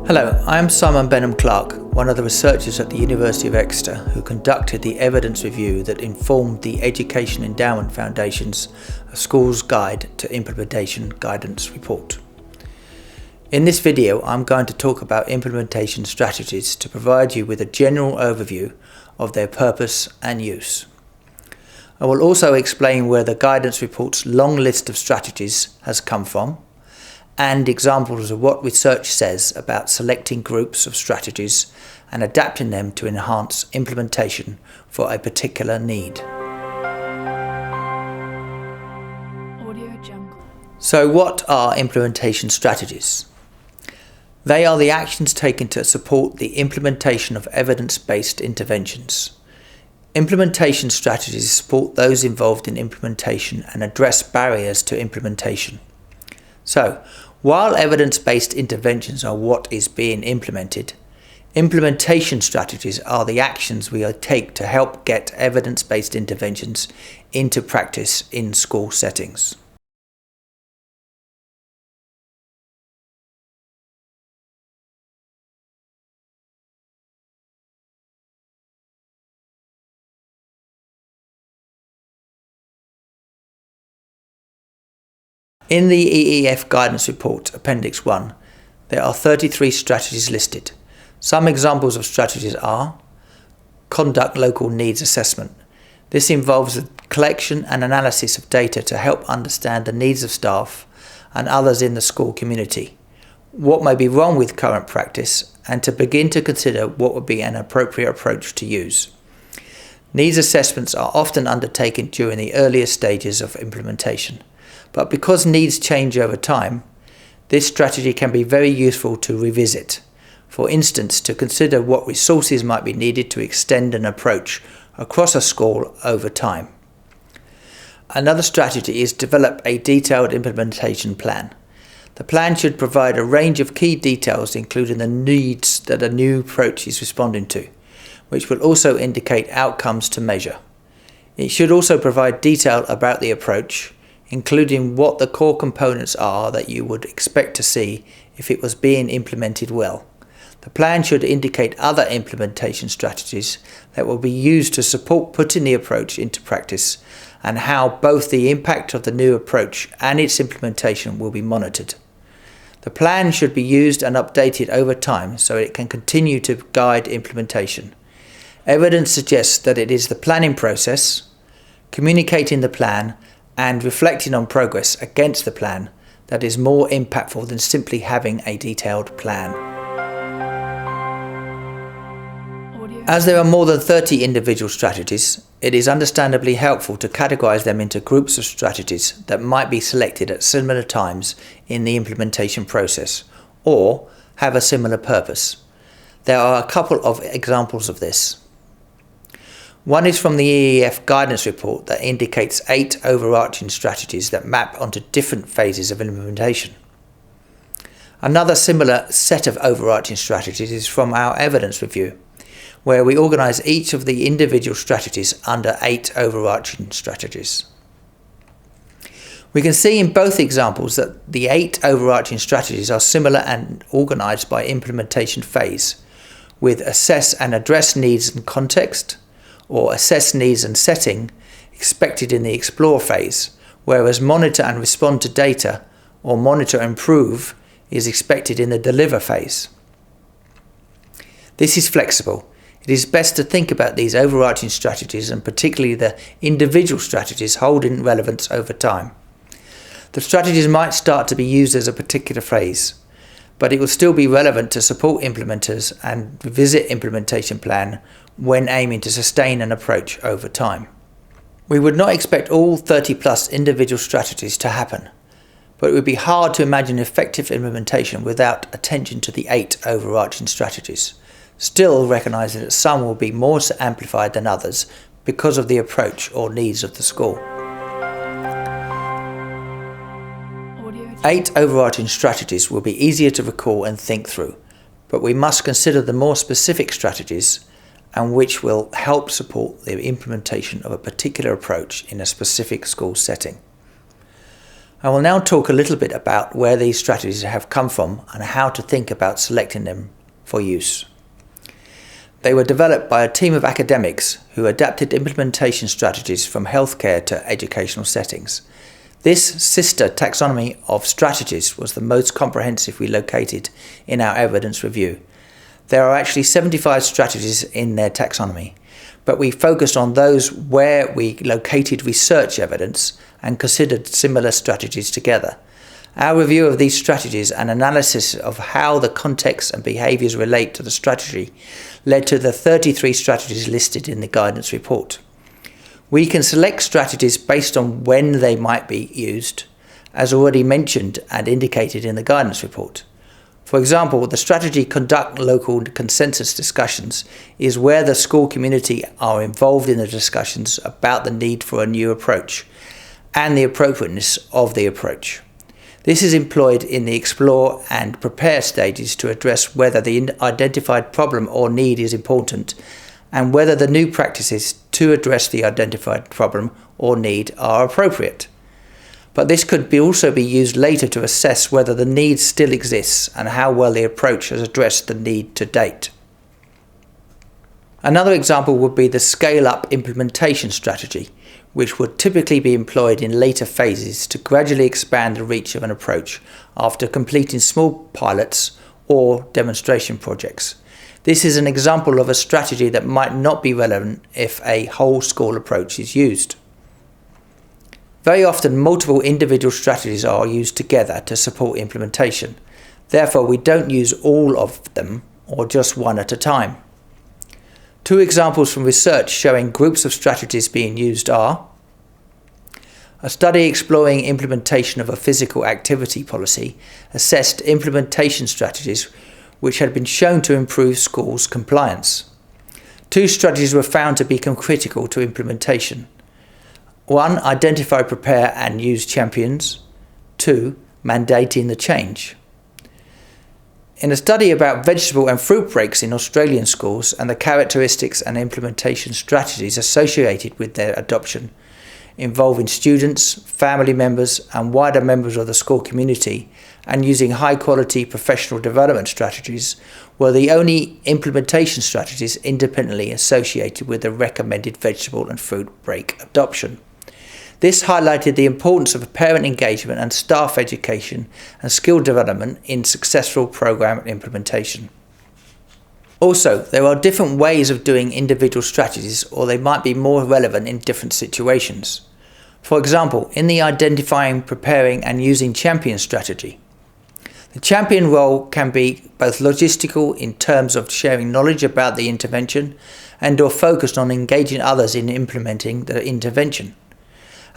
Hello, I am Simon Benham-Clarke, one of the researchers at the University of Exeter who conducted the evidence review that informed the Education Endowment Foundation's A School's Guide to Implementation Guidance report. In this video, I'm going to talk about implementation strategies to provide you with a general overview of their purpose and use. I will also explain where the guidance report's long list of strategies has come from, and examples of what research says about selecting groups of strategies and adapting them to enhance implementation for a particular need. So what are implementation strategies? They are the actions taken to support the implementation of evidence-based interventions. Implementation strategies support those involved in implementation and address barriers to implementation. So, while evidence-based interventions are what is being implemented, implementation strategies are the actions we take to help get evidence-based interventions into practice in school settings. In the EEF Guidance Report, Appendix 1, there are 33 strategies listed. Some examples of strategies are: conduct local needs assessment. This involves the collection and analysis of data to help understand the needs of staff and others in the school community, what may be wrong with current practice, and to begin to consider what would be an appropriate approach to use. Needs assessments are often undertaken during the earlier stages of implementation. But because needs change over time, this strategy can be very useful to revisit. For instance, to consider what resources might be needed to extend an approach across a school over time. Another strategy is to develop a detailed implementation plan. The plan should provide a range of key details, including the needs that a new approach is responding to, which will also indicate outcomes to measure. It should also provide detail about the approach, including what the core components are that you would expect to see if it was being implemented well. The plan should indicate other implementation strategies that will be used to support putting the approach into practice, and how both the impact of the new approach and its implementation will be monitored. The plan should be used and updated over time so it can continue to guide implementation. Evidence suggests that it is the planning process, communicating the plan, and reflecting on progress against the plan that is more impactful than simply having a detailed plan. As there are more than 30 individual strategies, it is understandably helpful to categorize them into groups of strategies that might be selected at similar times in the implementation process or have a similar purpose. There are a couple of examples of this. One is from the EEF Guidance Report that indicates 8 overarching strategies that map onto different phases of implementation. Another similar set of overarching strategies is from our evidence review, where we organise each of the individual strategies under 8 overarching strategies. We can see in both examples that the 8 overarching strategies are similar and organised by implementation phase, with assess and address needs and context, or assess needs and setting, expected in the explore phase, whereas monitor and respond to data, or monitor and improve, is expected in the deliver phase. This is flexible. It is best to think about these overarching strategies, and particularly the individual strategies, holding relevance over time. The strategies might start to be used as a particular phase, but it will still be relevant to support implementers and revisit implementation plan when aiming to sustain an approach over time. We would not expect all 30+ individual strategies to happen, but it would be hard to imagine effective implementation without attention to the 8 overarching strategies, still recognising that some will be more amplified than others because of the approach or needs of the school. 8 overarching strategies will be easier to recall and think through, but we must consider the more specific strategies and which will help support the implementation of a particular approach in a specific school setting. I will now talk a little bit about where these strategies have come from and how to think about selecting them for use. They were developed by a team of academics who adapted implementation strategies from healthcare to educational settings. This sister taxonomy of strategies was the most comprehensive we located in our evidence review. There are actually 75 strategies in their taxonomy, but we focused on those where we located research evidence and considered similar strategies together. Our review of these strategies and analysis of how the context and behaviours relate to the strategy led to the 33 strategies listed in the guidance report. We can select strategies based on when they might be used, as already mentioned and indicated in the guidance report. For example, the strategy conduct local consensus discussions is where the school community are involved in the discussions about the need for a new approach and the appropriateness of the approach. This is employed in the explore and prepare stages to address whether the identified problem or need is important and whether the new practices to address the identified problem or need are appropriate. But this could also be used later to assess whether the need still exists and how well the approach has addressed the need to date. Another example would be the scale-up implementation strategy, which would typically be employed in later phases to gradually expand the reach of an approach after completing small pilots or demonstration projects. This is an example of a strategy that might not be relevant if a whole school approach is used. Very often, multiple individual strategies are used together to support implementation. Therefore, we don't use all of them or just one at a time. Two examples from research showing groups of strategies being used are a study exploring implementation of a physical activity policy assessed implementation strategies which had been shown to improve schools' compliance. Two strategies were found to be critical to implementation. 1. Identify, prepare and use champions. 2. Mandating the change. In a study about vegetable and fruit breaks in Australian schools and the characteristics and implementation strategies associated with their adoption, involving students, family members and wider members of the school community, and using high-quality professional development strategies, were the only implementation strategies independently associated with the recommended vegetable and fruit break adoption. This highlighted the importance of parent engagement and staff education and skill development in successful program implementation. Also, there are different ways of doing individual strategies, or they might be more relevant in different situations. For example, in the identifying, preparing and using champion strategy, the champion role can be both logistical in terms of sharing knowledge about the intervention and/or focused on engaging others in implementing the intervention.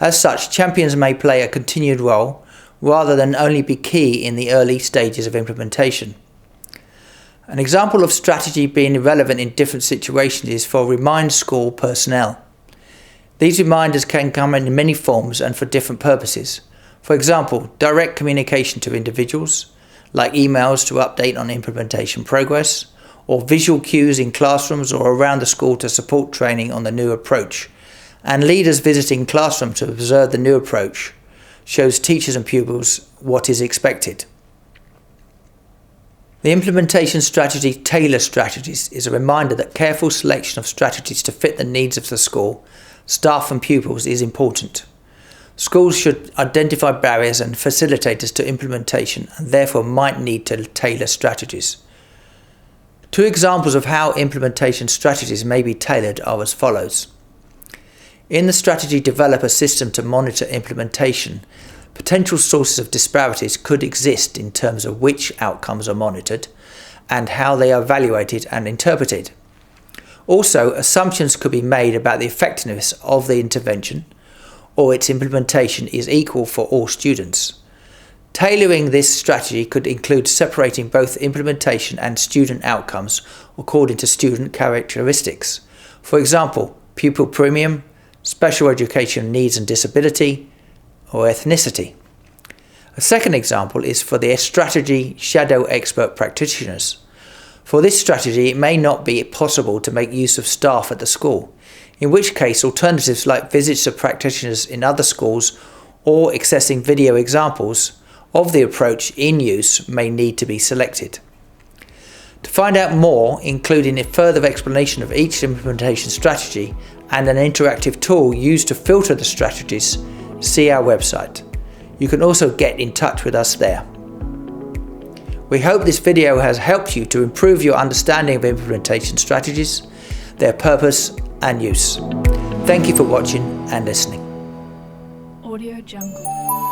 As such, champions may play a continued role rather than only be key in the early stages of implementation. An example of strategy being relevant in different situations is for remind school personnel. These reminders can come in many forms and for different purposes. For example, direct communication to individuals, like emails to update on implementation progress, or visual cues in classrooms or around the school to support training on the new approach, and leaders visiting classroom to observe the new approach shows teachers and pupils what is expected. The implementation strategy tailor strategies is a reminder that careful selection of strategies to fit the needs of the school, staff and pupils is important. Schools should identify barriers and facilitators to implementation and therefore might need to tailor strategies. Two examples of how implementation strategies may be tailored are as follows. In the strategy develop a system to monitor implementation, potential sources of disparities could exist in terms of which outcomes are monitored and how they are evaluated and interpreted. Also, assumptions could be made about the effectiveness of the intervention or its implementation is equal for all students. Tailoring this strategy could include separating both implementation and student outcomes according to student characteristics. For example, pupil premium, special education needs and disability, or ethnicity. A second example is for the strategy shadow expert practitioners. For this strategy, it may not be possible to make use of staff at the school, in which case alternatives like visits to practitioners in other schools or accessing video examples of the approach in use may need to be selected. To find out more, including a further explanation of each implementation strategy and an interactive tool used to filter the strategies, see our website. You can also get in touch with us there. We hope this video has helped you to improve your understanding of implementation strategies, their purpose and use. Thank you for watching and listening. Audio Jungle.